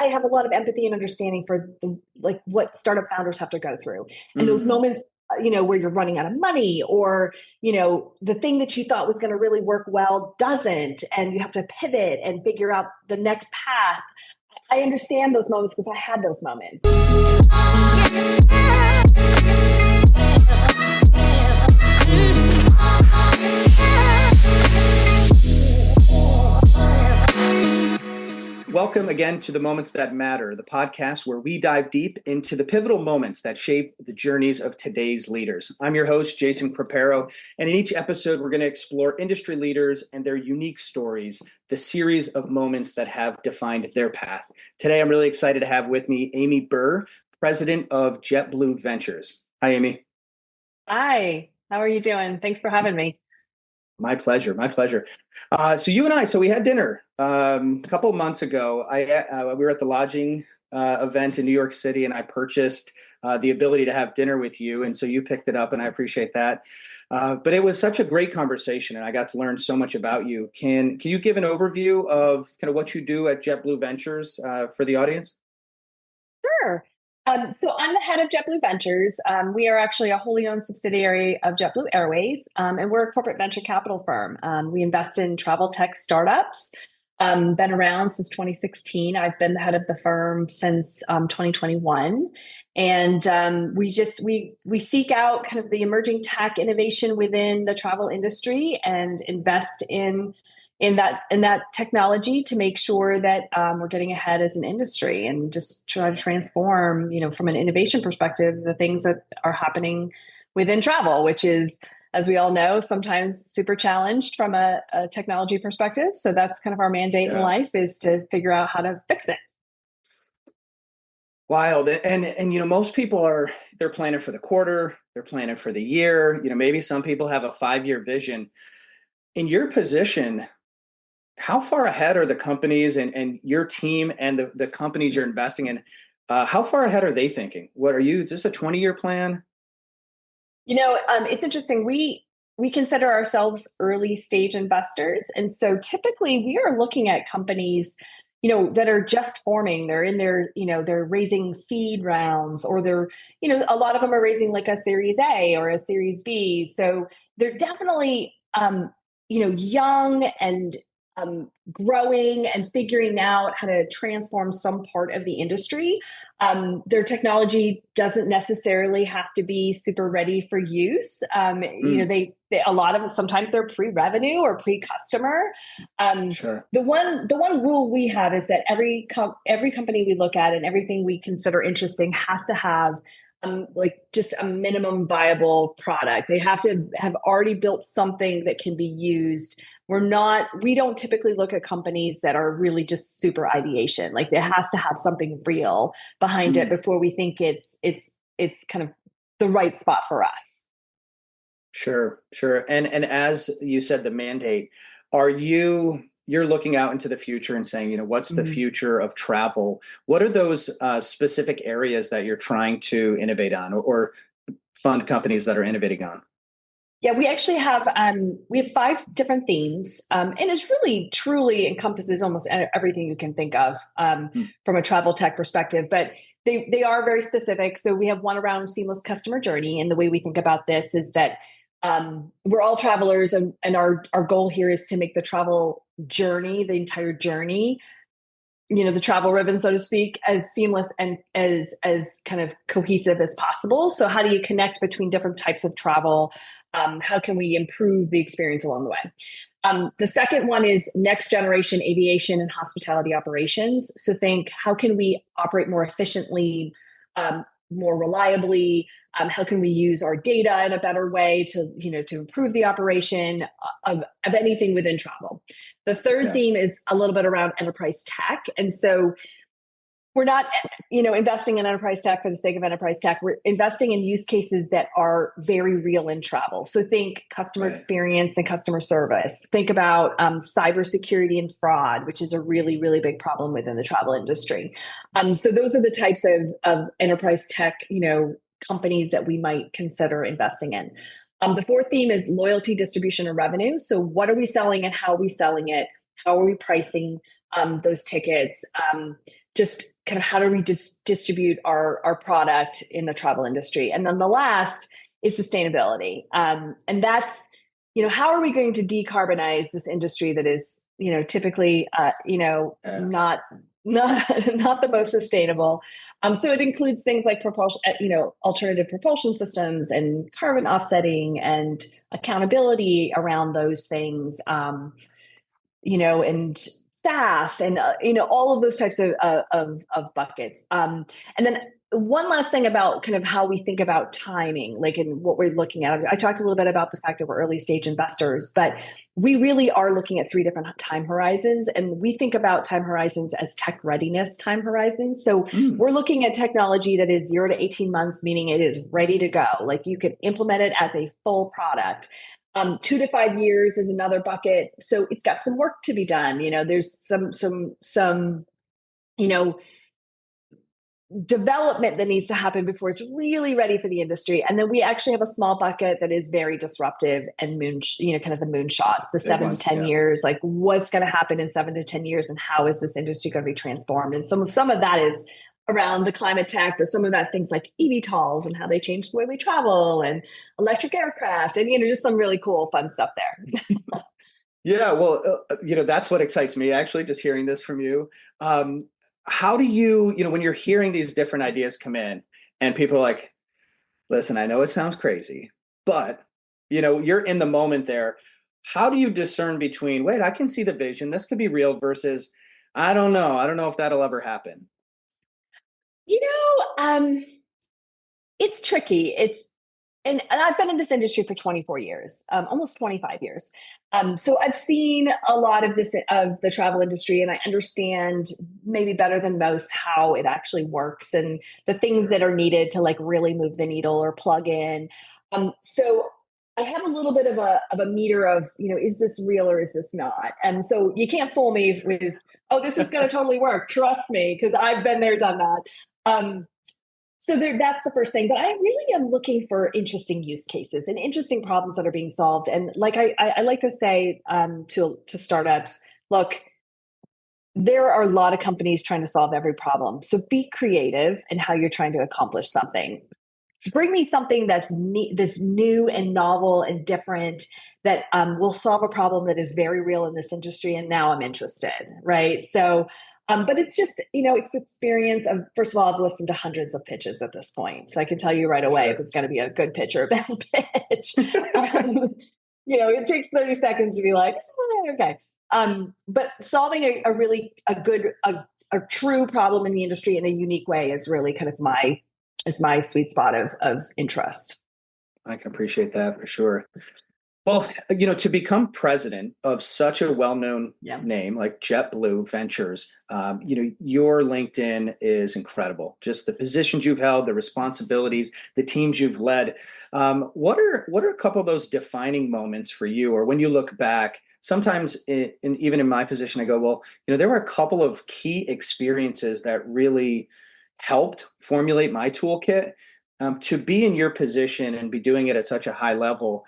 I have a lot of empathy and understanding for what startup founders have to go through. And those Mm. moments, where you're running out of money, or, the thing that you thought was going to really work well doesn't, and you have to pivot and figure out the next path. I understand those moments because I had those moments. Welcome again to The Moments That Matter, the podcast where we dive deep into the pivotal moments that shape the journeys of today's leaders. I'm your host, Jason Crepero, and in each episode, we're going to explore industry leaders and their unique stories, the series of moments that have defined their path. Today, I'm really excited to have with me Amy Burr, President of JetBlue Ventures. Hi, Amy. Hi, how are you doing? Thanks for having me. My pleasure. My pleasure. So we had dinner a couple of months ago. We were at the lodging event in New York City, and I purchased the ability to have dinner with you. And so you picked it up, and I appreciate that. But it was such a great conversation, and I got to learn so much about you. Can you give an overview of kind of what you do at JetBlue Ventures for the audience? Sure. So I'm the head of JetBlue Ventures. We are actually a wholly owned subsidiary of JetBlue Airways, and we're a corporate venture capital firm. We invest in travel tech startups. Been around since 2016. I've been the head of the firm since 2021, and we seek out kind of the emerging tech innovation within the travel industry and invest in that technology to make sure that we're getting ahead as an industry and just try to transform, from an innovation perspective, the things that are happening within travel, which is, as we all know, sometimes super challenged from a technology perspective. So that's kind of our mandate in life, is to figure out how to fix it. Wild. And most people they're planning for the quarter, they're planning for the year. Maybe some people have a 5-year vision. In your position, how far ahead are the companies and your team and the companies you're investing in? How far ahead are they thinking? Is this a 20-year plan? It's interesting. We consider ourselves early stage investors. And so typically we are looking at companies, that are just forming. They're in their, they're raising seed rounds, or they're, a lot of them are raising like a Series A or a Series B. So they're definitely, young and growing and figuring out how to transform some part of the industry. Their technology doesn't necessarily have to be super ready for use. They a lot of them, sometimes they're pre-revenue or pre-customer. Sure. The one rule we have is that every company we look at and everything we consider interesting has to have just a minimum viable product. They have to have already built something that can be used. We don't typically look at companies that are really just super ideation. Like, there has to have something real behind it before we think it's kind of the right spot for us. Sure. And as you said, the mandate, you're looking out into the future and saying, what's the future of travel? What are those specific areas that you're trying to innovate on or fund companies that are innovating on? Yeah, we actually have 5 different themes, and it's really truly encompasses almost everything you can think of from a travel tech perspective. But they are very specific. So we have one around seamless customer journey, and the way we think about this is that we're all travelers, and our goal here is to make the travel journey, the entire journey, the travel ribbon, so to speak, as seamless and as kind of cohesive as possible. So how do you connect between different types of travel? How can we improve the experience along the way? The second one is next generation aviation and hospitality operations. So think, how can we operate more efficiently, more reliably? How can we use our data in a better way to improve the operation of anything within travel? The third theme is a little bit around enterprise tech. And so we're not, investing in enterprise tech for the sake of enterprise tech. We're investing in use cases that are very real in travel. So think customer experience and customer service. Think about cybersecurity and fraud, which is a really, really big problem within the travel industry. So those are the types of enterprise tech, companies that we might consider investing in. The fourth theme is loyalty, distribution, and revenue. So what are we selling and how are we selling it? How are we pricing those tickets? just kind of how do we distribute our product in the travel industry. And then the last is sustainability. And that's, how are we going to decarbonize this industry that is, typically, not the most sustainable. So it includes things like propulsion, alternative propulsion systems and carbon offsetting and accountability around those things, and staff and, all of those types of buckets. And then one last thing about kind of how we think about timing, like in what we're looking at. I talked a little bit about the fact that we're early stage investors, but we really are looking at 3 different time horizons. And we think about time horizons as tech readiness time horizons. So we're looking at technology that is 0 to 18 months, meaning it is ready to go. Like you can implement it as a full product. 2 to 5 years is another bucket. So it's got some work to be done. There's some development that needs to happen before it's really ready for the industry. And then we actually have a small bucket that is very disruptive and kind of the moonshots, the 7 to 10 years, like what's going to happen in 7 to 10 years and how is this industry going to be transformed? And some of that is around the climate tech, but some of that things like eVTOLs and how they change the way we travel and electric aircraft and, just some really cool, fun stuff there. Yeah, well, that's what excites me, actually, just hearing this from you. How do you, when you're hearing these different ideas come in and people are like, listen, I know it sounds crazy, but, you're in the moment there. How do you discern between, wait, I can see the vision, this could be real versus, I don't know if that'll ever happen? It's tricky. And I've been in this industry for 24 years, almost 25 years. So I've seen a lot of the travel industry, and I understand maybe better than most how it actually works and the things that are needed to like really move the needle or plug in. So I have a little bit of a meter of, is this real or is this not? And so you can't fool me with, oh, this is going to totally work. Trust me, because I've been there, done that. So that's the first thing. But I really am looking for interesting use cases and interesting problems that are being solved. And like I like to say to startups, look, there are a lot of companies trying to solve every problem. So be creative in how you're trying to accomplish something. Bring me something that's new and novel and different that will solve a problem that is very real in this industry. And now I'm interested, right? So but it's just, it's experience of, first of all, I've listened to hundreds of pitches at this point. So I can tell you right away if it's going to be a good pitch or a bad pitch. It takes 30 seconds to be like, okay. But solving a true problem in the industry in a unique way is really kind of my sweet spot of interest. I can appreciate that for sure. Well, to become president of such a well-known name like JetBlue Ventures, your LinkedIn is incredible. Just the positions you've held, the responsibilities, the teams you've led. What are a couple of those defining moments for you, or when you look back? Sometimes, even in my position, I go, well, there were a couple of key experiences that really helped formulate my toolkit. To be in your position and be doing it at such a high level,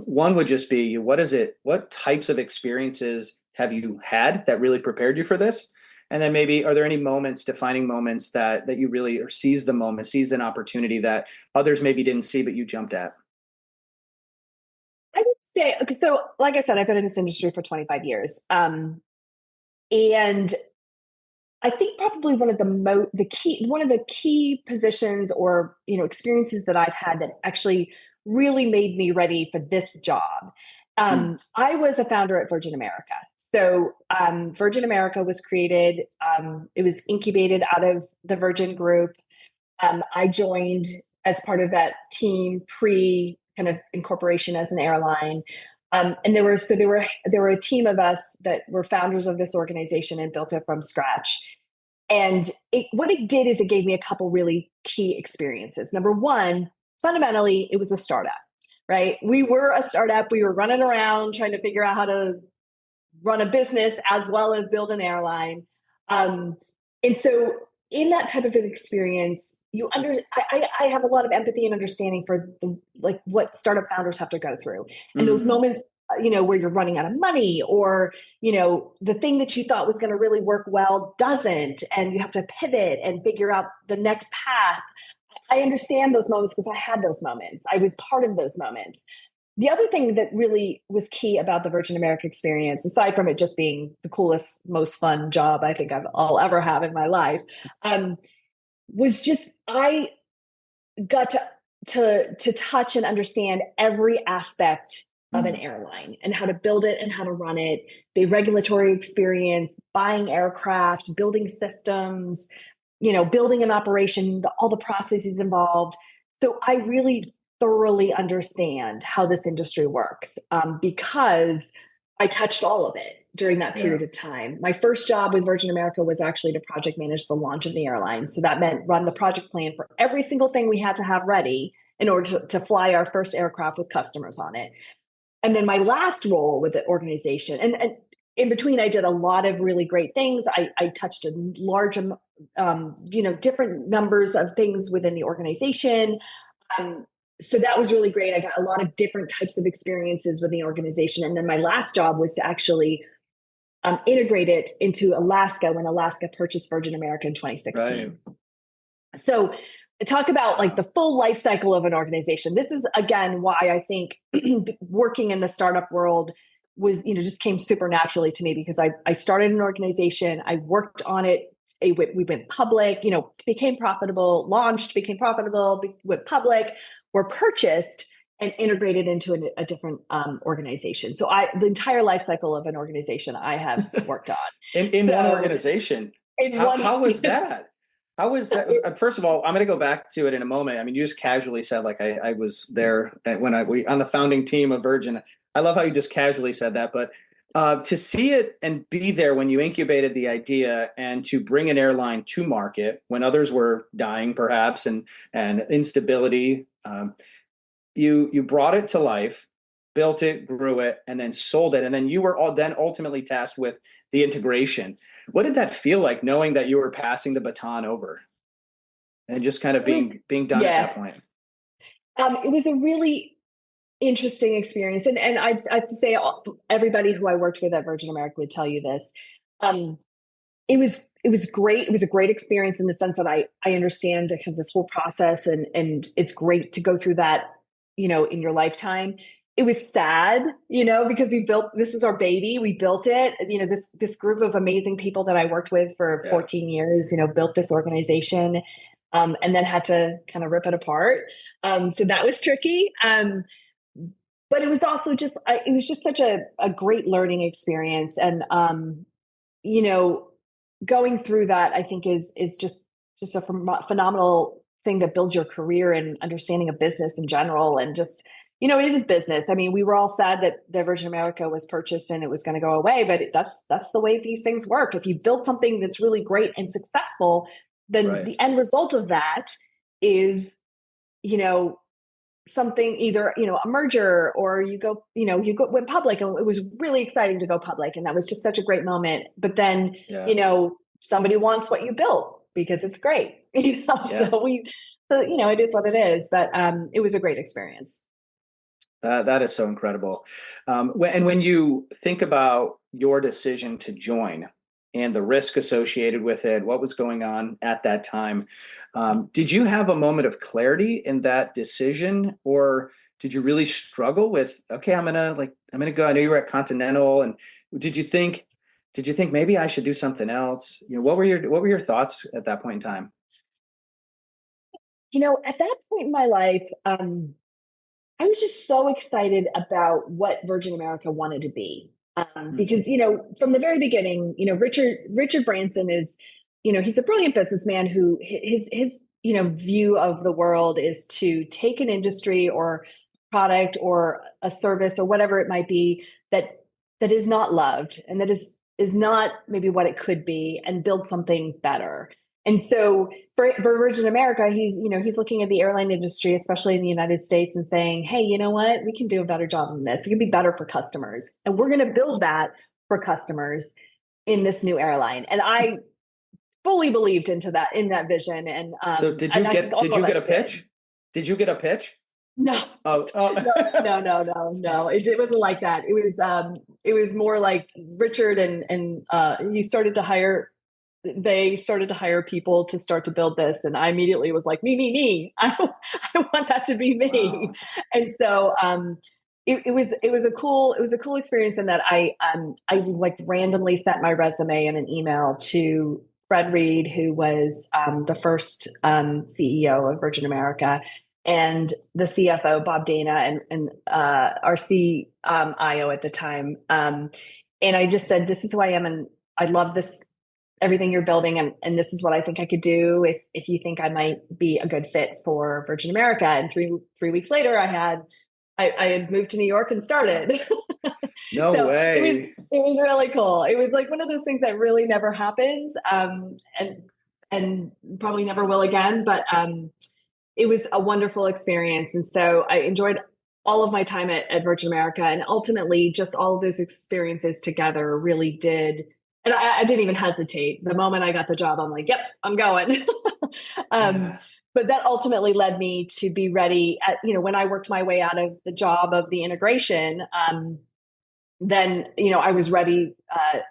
one would just be, what types of experiences have you had that really prepared you for this? And then maybe, are there any defining moments that you really, or seized an opportunity that others maybe didn't see, but you jumped at? I would say, okay, so like I said, I've been in this industry for 25 years. And I think probably one of the key positions or, experiences that I've had that actually really made me ready for this job. I was a founder at Virgin America. So Virgin America was created, it was incubated out of the Virgin Group. I joined as part of that team pre kind of incorporation as an airline. And there were a team of us that were founders of this organization and built it from scratch. And what it did is it gave me a couple really key experiences. Number one, fundamentally, it was a startup, right? We were a startup. We were running around trying to figure out how to run a business as well as build an airline. And so in that type of an experience, I have a lot of empathy and understanding for what startup founders have to go through. And those moments, where you're running out of money, or, the thing that you thought was going to really work well doesn't, and you have to pivot and figure out the next path. I understand those moments because I had those moments. I was part of those moments. The other thing that really was key about the Virgin America experience, aside from it just being the coolest, most fun job I think I'll ever have in my life, was just I got to touch and understand every aspect of an airline and how to build it and how to run it, the regulatory experience, buying aircraft, building systems, building an operation, all the processes involved. So I really thoroughly understand how this industry works, because I touched all of it during that period of time. My first job with Virgin America was actually to project manage the launch of the airline. So that meant run the project plan for every single thing we had to have ready in order to fly our first aircraft with customers on it. And then my last role with the organization, and in between, I did a lot of really great things. I touched a large, different numbers of things within the organization. So that was really great. I got a lot of different types of experiences with the organization. And then my last job was to actually integrate it into Alaska when Alaska purchased Virgin America in 2016. Right. So talk about like the full life cycle of an organization. This is, again, why I think working in the startup world was, just came super naturally to me, because I started an organization, I worked on it, we went public, became profitable, launched, became profitable, went public, were purchased and integrated into a different organization. So the entire life cycle of an organization I have worked on. in one organization. How was that? How was that? First of all, I'm going to go back to it in a moment. I mean, you just casually said, like, I was there when we on the founding team of Virgin. I love how you just casually said that, but to see it and be there when you incubated the idea and to bring an airline to market when others were dying, perhaps, and instability, you brought it to life, built it, grew it, and then sold it. And then you were then ultimately tasked with the integration. What did that feel like, knowing that you were passing the baton over and just kind of being done at that point? It was a really interesting experience. And I have to say, everybody who I worked with at Virgin America would tell you this. It was great. It was a great experience in the sense that I understand kind of this whole process, and it's great to go through that, in your lifetime. It was sad, because this is our baby. We built it, this group of amazing people that I worked with for 14 years, built this organization, and then had to kind of rip it apart. So that was tricky. But it was also just such a great learning experience. And, going through that, I think is just a phenomenal thing that builds your career and understanding of business in general. And just, it is business. I mean, we were all sad that the Virgin America was purchased and it was going to go away, but that's the way these things work. If you build something that's really great and successful, then the end result of that is, something, either, a merger, or went public, and it was really exciting to go public. And that was just such a great moment. But then, somebody wants what you built because it's great, so it is what it is, but it was a great experience. That is so incredible. When you think about your decision to join and the risk associated with it, what was going on at that time, did you have a moment of clarity in that decision, or did you really struggle with, okay, I'm gonna go? I know you were at Continental, and did you think maybe I should do something else? What were your thoughts at that point in time? At that point in my life, I was just so excited about what Virgin America wanted to be. Because, from the very beginning, Richard Branson is, he's a brilliant businessman who his view of the world is to take an industry or product or a service or whatever it might be that is not loved and that is not maybe what it could be, and build something better. And so for Virgin America, he's looking at the airline industry, especially in the United States, and saying, hey, you know what? We can do a better job than this. We can be better for customers. And we're going to build that for customers in this new airline. And I fully believed in that vision. And so did you get a pitch? Did you get a pitch? No, Oh, no, oh. no. It wasn't like that. It was more like Richard and he started to hire. They started to hire people to start to build this, and I immediately was like, me. I want that to be me. Wow. And so, it was a cool experience in that I like randomly sent my resume and an email to Fred Reed, who was the first CEO of Virgin America, and the CFO Bob Dana, and our CIO at the time. And I just said, "This is who I am, and I love this everything you're building, and this is what I think I could do if you think I might be a good fit for Virgin America." And three weeks later, I had moved to New York and started. No So way. it was really cool. It was like one of those things that really never happens, and probably never will again. But it was a wonderful experience, and so I enjoyed all of my time at Virgin America, and ultimately, just all of those experiences together really did. And I didn't even hesitate. The moment I got the job, I'm like, "Yep, I'm going." um, Yeah. but that ultimately led me to be ready at, when I worked my way out of the job of the integration. Then I was ready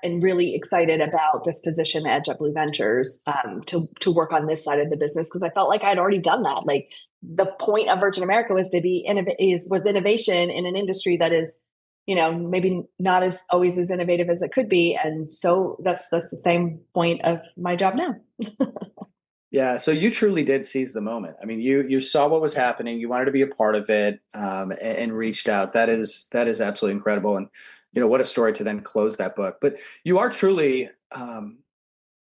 and really excited about this position at JetBlue Ventures, to work on this side of the business, because I felt like I'd already done that. Like, the point of Virgin America was to be was innovation in an industry that is, maybe not as always as innovative as it could be, and so that's the same point of my job now. Yeah, so you truly did seize the moment. I mean, you saw what was happening, you wanted to be a part of it, and reached out. That is absolutely incredible, and what a story to then close that book. But you are truly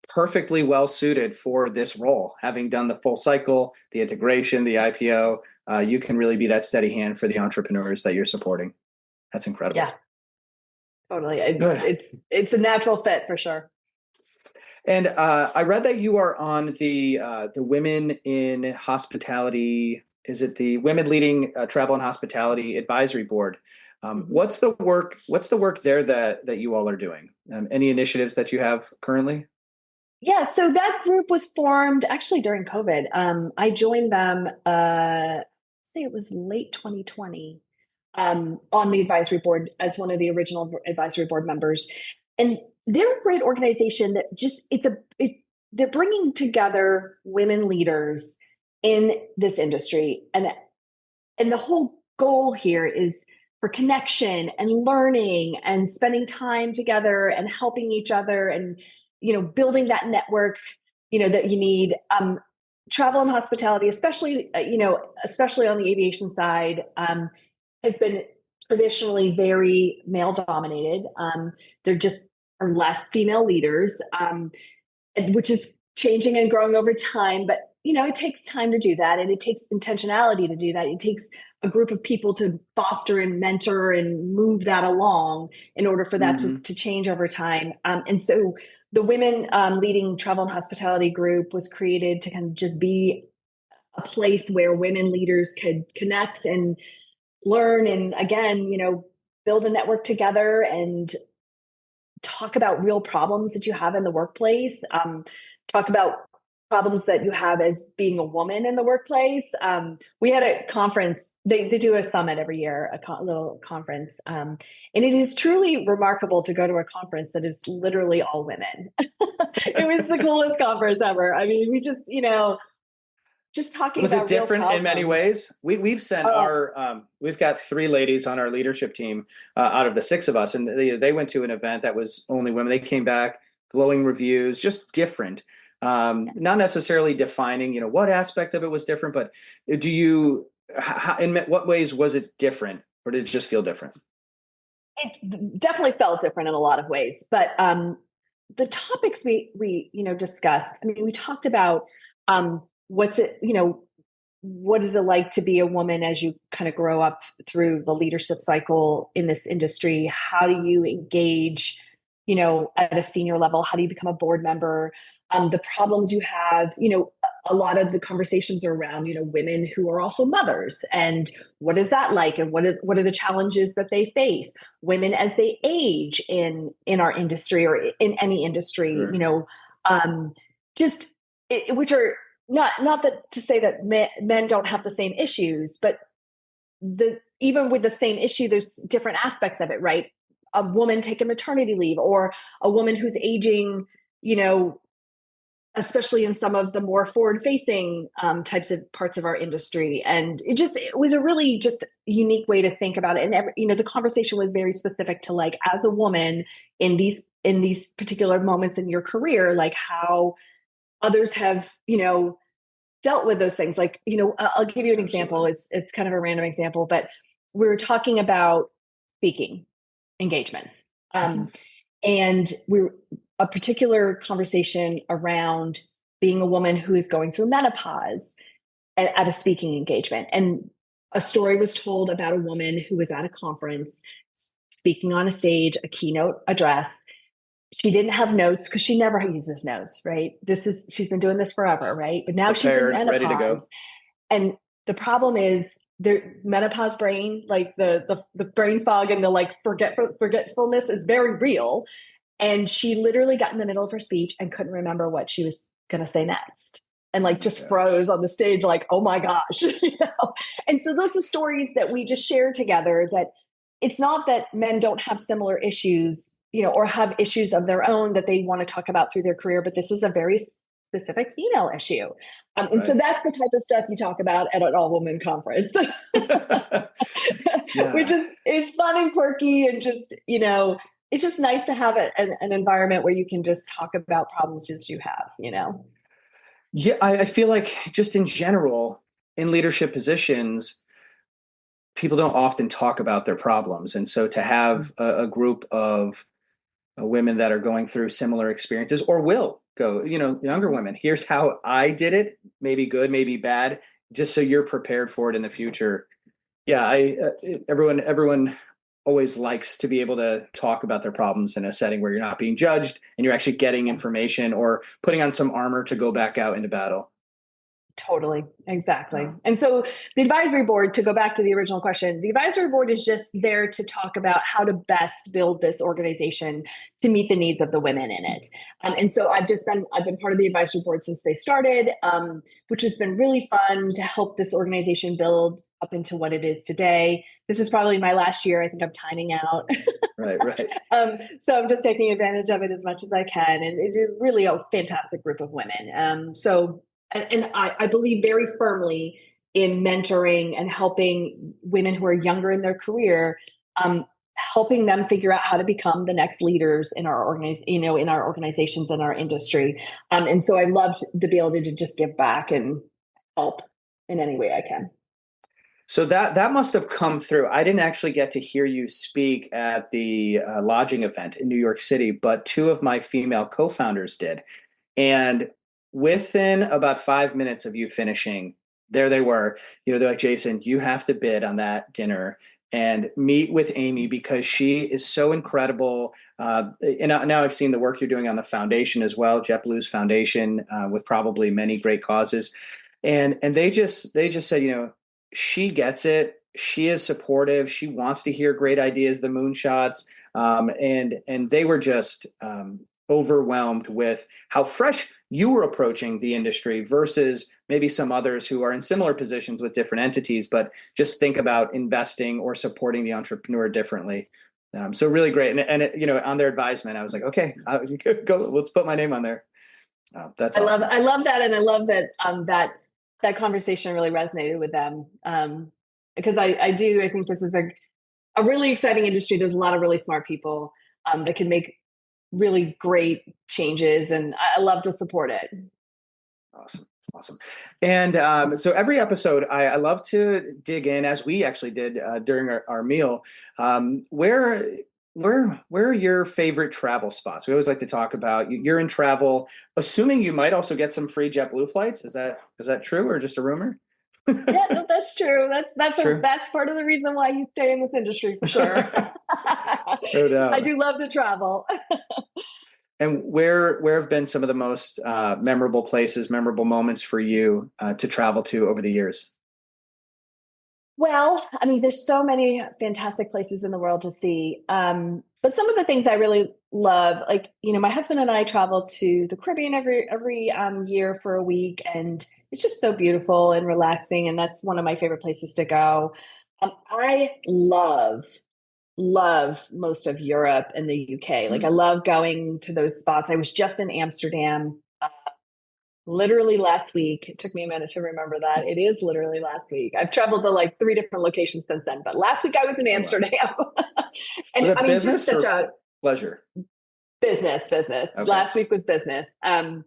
perfectly well suited for this role, having done the full cycle, the integration, the IPO. You can really be that steady hand for the entrepreneurs that you're supporting. That's incredible. Yeah, totally. Good. It's a natural fit for sure. And I read that you are on the Women in Hospitality. Is it the Women Leading Travel and Hospitality Advisory Board? Mhm. What's the work? What's the work there that you all are doing? Any initiatives that you have currently? Yeah, so that group was formed actually during COVID. I joined them, say it was late 2020, on the advisory board as one of the original advisory board members. And they're a great organization that just, they're bringing together women leaders in this industry. And the whole goal here is for connection and learning and spending time together and helping each other, and building that network that you need. Travel and hospitality, especially especially on the aviation side, has been traditionally very male dominated. There just are less female leaders, which is changing and growing over time. But it takes time to do that, and it takes intentionality to do that. It takes a group of people to foster and mentor and move that along in order for that Hmm. to change over time. And so the Women Leading Travel and Hospitality group was created to kind of just be a place where women leaders could connect and learn, and again, build a network together and talk about real problems that you have in the workplace. Talk about problems that you have as being a woman in the workplace. We had a conference. They do a summit every year, little conference. And it is truly remarkable to go to a conference that is literally all women. It was the coolest conference ever. I mean, we just talking Was it about real different in many problems. ways? We've sent Oh, we've got three ladies on our leadership team out of the six of us, and they went to an event that was only women. They came back glowing reviews, just different. Not necessarily defining, what aspect of it was different, but do you, in what ways was it different, or did it just feel different? it definitely felt different in a lot of ways, but the topics we discussed. I mean, we talked about what's it, what is it like to be a woman as you kind of grow up through the leadership cycle in this industry? How do you engage, at a senior level? How do you become a board member? The problems you have, a lot of the conversations are around, women who are also mothers, and what is that like? And what are the challenges that they face? Women as they age in our industry or in any industry, Sure. um, just which are not that to say that men don't have the same issues, but even with the same issue, there's different aspects of it, right? A woman taking maternity leave, or a woman who's aging, especially in some of the more forward-facing types of parts of our industry. And it was a really just unique way to think about it. And the conversation was very specific to, like, as a woman in these particular moments in your career, like how others have, dealt with those things. Like, I'll give you an example. It's kind of a random example, but we're talking about speaking engagements. And a particular conversation around being a woman who is going through menopause at a speaking engagement. And a story was told about a woman who was at a conference speaking on a stage, a keynote address. She didn't have notes because she never uses notes, right? She's been doing this forever, right? But now she's in menopause, ready to go. And the problem is the menopause brain, like the brain fog and the like forgetfulness is very real. And she literally got in the middle of her speech and couldn't remember what she was going to say next. And like just froze on the stage, like, oh my gosh. And so those are stories that we just share together, that it's not that men don't have similar issues, or have issues of their own that they want to talk about through their career, but this is a very specific female issue. And so that's the type of stuff you talk about at an all-woman conference, which is fun and quirky, and just, it's just nice to have an environment where you can just talk about problems that you have, Yeah, I feel like just in general, in leadership positions, people don't often talk about their problems. And so to have a group of women that are going through similar experiences, or will go, younger women, here's how I did it, maybe good, maybe bad, just so you're prepared for it in the future. Yeah, everyone always likes to be able to talk about their problems in a setting where you're not being judged and you're actually getting information or putting on some armor to go back out into battle. Totally. Exactly. And so the advisory board, to go back to the original question, the advisory board is just there to talk about how to best build this organization to meet the needs of the women in it. And so I've been part of the advisory board since they started, which has been really fun to help this organization build up into what it is today. This is probably my last year. I think I'm timing out. Right. So I'm just taking advantage of it as much as I can. And it's really a fantastic group of women. And I believe very firmly in mentoring and helping women who are younger in their career, helping them figure out how to become the next leaders in our organizations and our industry. And so I loved the ability to just give back and help in any way I can. So that must have come through. I didn't actually get to hear you speak at the lodging event in New York City, but two of my female co-founders did. And within about 5 minutes of you finishing, there they were, they're like, Jason, you have to bid on that dinner and meet with Amy because she is so incredible. And now I've seen the work you're doing on the foundation as well, JetBlue's foundation, with probably many great causes. And they just said, she gets it. She is supportive. She wants to hear great ideas, the moonshots. And they were just overwhelmed with how fresh you were approaching the industry versus maybe some others who are in similar positions with different entities, but just think about investing or supporting the entrepreneur differently. So really great. And on their advisement, I was like, okay, go, let's put my name on there. That's awesome. I love that. And I love that, that conversation really resonated with them. Because I think this is a really exciting industry. There's a lot of really smart people that can make really great changes, and I love to support it. Awesome. And so every episode, I love to dig in, as we actually did during our meal. Where are your favorite travel spots? We always like to talk about you're in travel, assuming you might also get some free JetBlue flights. Is that true or just a rumor? Yeah, no, that's true. That's true. That's part of the reason why you stay in this industry for sure. No doubt. I do love to travel. And where have been some of the most memorable places, memorable moments for you to travel to over the years? Well, I mean, there's so many fantastic places in the world to see. But some of the things I really love, like, my husband and I travel to the Caribbean every year for a week, and it's just so beautiful and relaxing. And that's one of my favorite places to go. I love most of Europe and the UK. Like I Mm. love going to those spots. I was just in Amsterdam literally last week. It took me a minute to remember that. It is literally last week. I've traveled to like 3 different locations since then, but last week I was in Oh, wow. Amsterdam. Was And it I mean, just business such or a pleasure? business. Okay. Last week was business. And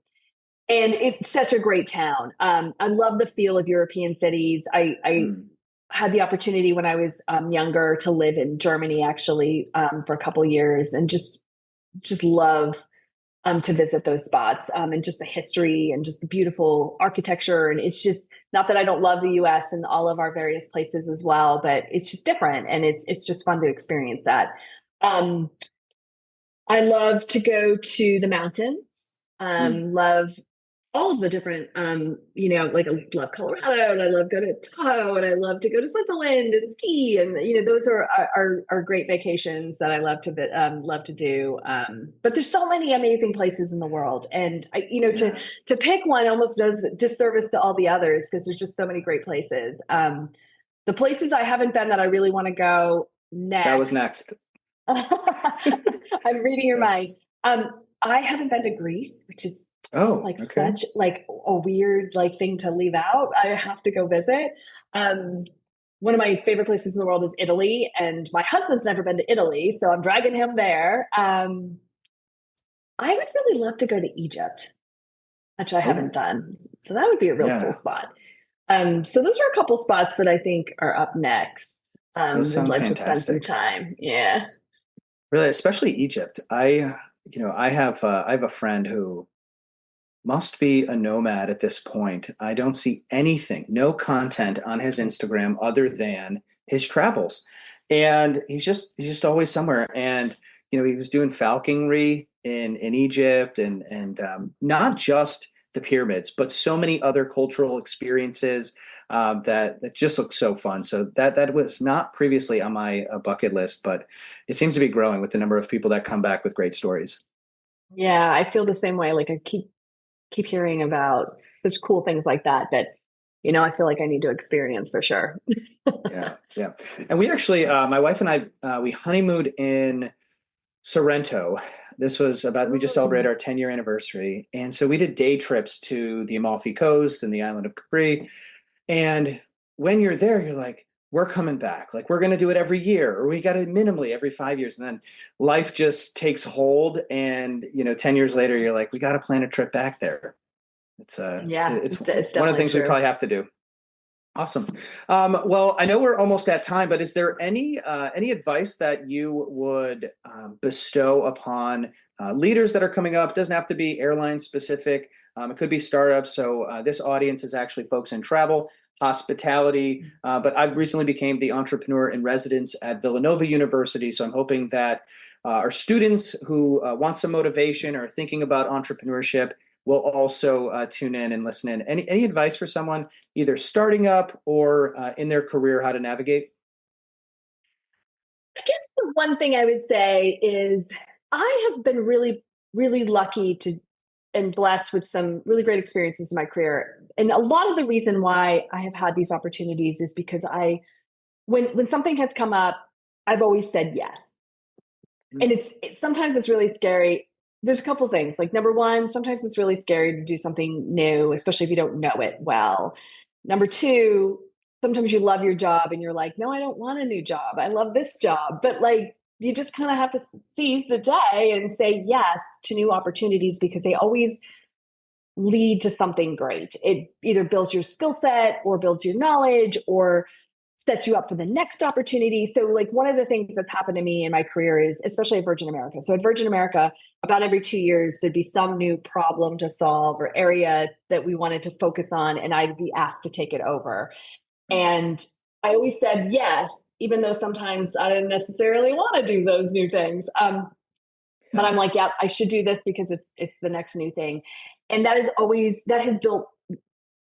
it's such a great town. I love the feel of European cities. I Mm. had the opportunity when I was younger to live in Germany actually for a couple of years, and just love to visit those spots and just the history and just the beautiful architecture. And it's just not that I don't love the U.S. and all of our various places as well, but it's just different, and it's just fun to experience that. Um, I love to go to the mountains. Mm. Love all of the different, like I love Colorado and I love go to Tahoe and I love to go to Switzerland and ski. And, those are great vacations that I love to do. But there's so many amazing places in the world. And Yeah. to pick one almost does disservice to all the others because there's just so many great places. The places I haven't been that I really want to go That was next. next. I'm reading your Yeah. mind. I haven't been to Greece, which is Oh, like okay. such like a weird like thing to leave out. I have to go visit. Um, One of my favorite places in the world is Italy, and my husband's never been to Italy, so I'm dragging him there. I would really love to go to Egypt, which I haven't Oh, done. So that would be a real cool yeah. spot. So those are a couple spots that I think are up next. Those Would sound love to spend some fantastic. time. Yeah. Really, especially Egypt. I have a friend who must be a nomad at this point. I don't see anything, no content on his Instagram other than his travels. And he's just always somewhere. And he was doing falconry in Egypt and not just the pyramids, but so many other cultural experiences that just look so fun. So that was not previously on my bucket list, but it seems to be growing with the number of people that come back with great stories. Yeah, I feel the same way. Like I keep hearing about such cool things like that I feel like I need to experience for sure. Yeah, yeah. And we actually, my wife and I, we honeymooned in Sorrento. This was we just celebrated Ooh. our 10-year anniversary. And so we did day trips to the Amalfi Coast and the island of Capri. And when you're there, you're like, we're coming back. Like, we're going to do it every year, or we got it minimally every 5 years. And then life just takes hold. And, 10 years later, you're like, we got to plan a trip back there. Yeah, It's it's one of the definitely things we true. probably have to do. Awesome. Well, I know we're almost at time, but is there any advice that you would bestow upon leaders that are coming up? It doesn't have to be airline specific. It could be startups. So this audience is actually folks in travel, hospitality. But I've recently became the entrepreneur in residence at Villanova University. So I'm hoping that our students who want some motivation or are thinking about entrepreneurship will also tune in and listen in. Any advice for someone either starting up or in their career, how to navigate? I guess the one thing I would say is I have been really, really lucky to and blessed with some really great experiences in my career. And a lot of the reason why I have had these opportunities is because when something has come up, I've always said yes. And sometimes it's really scary. There's a couple things. Like number one, sometimes it's really scary to do something new, especially if you don't know it well. Number two, sometimes you love your job and you're like, no, I don't want a new job. I love this job. But like you just kind of have to seize the day and say yes to new opportunities because they always lead to something great. It either builds your skill set or builds your knowledge or sets you up for the next opportunity. So, like, one of the things that's happened to me in my career is, especially at Virgin America. So, at Virgin America, about every 2 years, there'd be some new problem to solve or area that we wanted to focus on, and I'd be asked to take it over. And I always said yes, even though sometimes I didn't necessarily want to do those new things. But Yeah. I'm like, yeah, I should do this because it's the next new thing, and that has built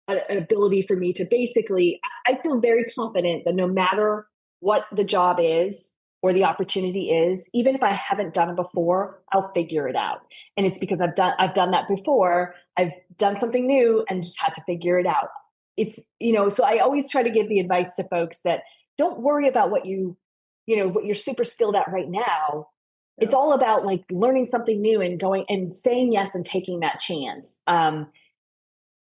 an ability for me to basically, I feel very confident that no matter what the job is or the opportunity is, even if I haven't done it before, I'll figure it out. And it's because I've done that before. I've done something new and just had to figure it out. So I always try to give the advice to folks that don't worry about what what you're super skilled at right now. Yeah. It's all about like learning something new and going and saying yes and taking that chance. And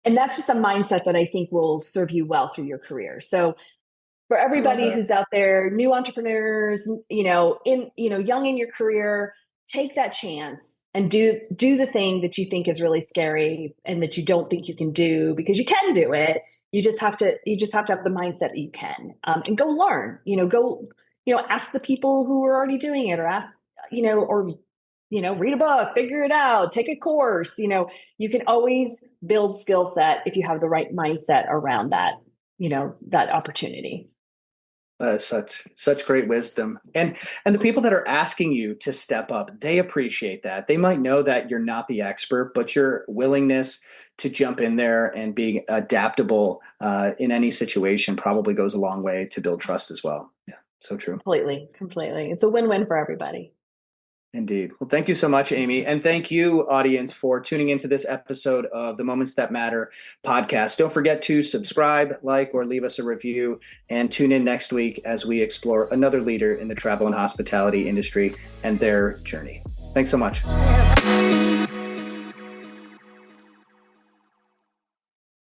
that's just a mindset that I think will serve you well through your career. So for everybody who's out there, new entrepreneurs, young in your career, take that chance and do the thing that you think is really scary and that you don't think you can do, because you can do it. You just have to have the mindset that you can, and go learn, ask the people who are already doing it, or ask, read a book, figure it out, take a course. You can always build skill set if you have the right mindset around that, that opportunity. Such great wisdom. And the people that are asking you to step up, they appreciate that. They might know that you're not the expert, but your willingness to jump in there and being adaptable in any situation probably goes a long way to build trust as well. Yeah, so true. Completely. It's a win-win for everybody. Indeed. Well, thank you so much, Amy. And thank you, audience, for tuning into this episode of the Moments That Matter podcast. Don't forget to subscribe, like, or leave us a review, and tune in next week as we explore another leader in the travel and hospitality industry and their journey. Thanks so much.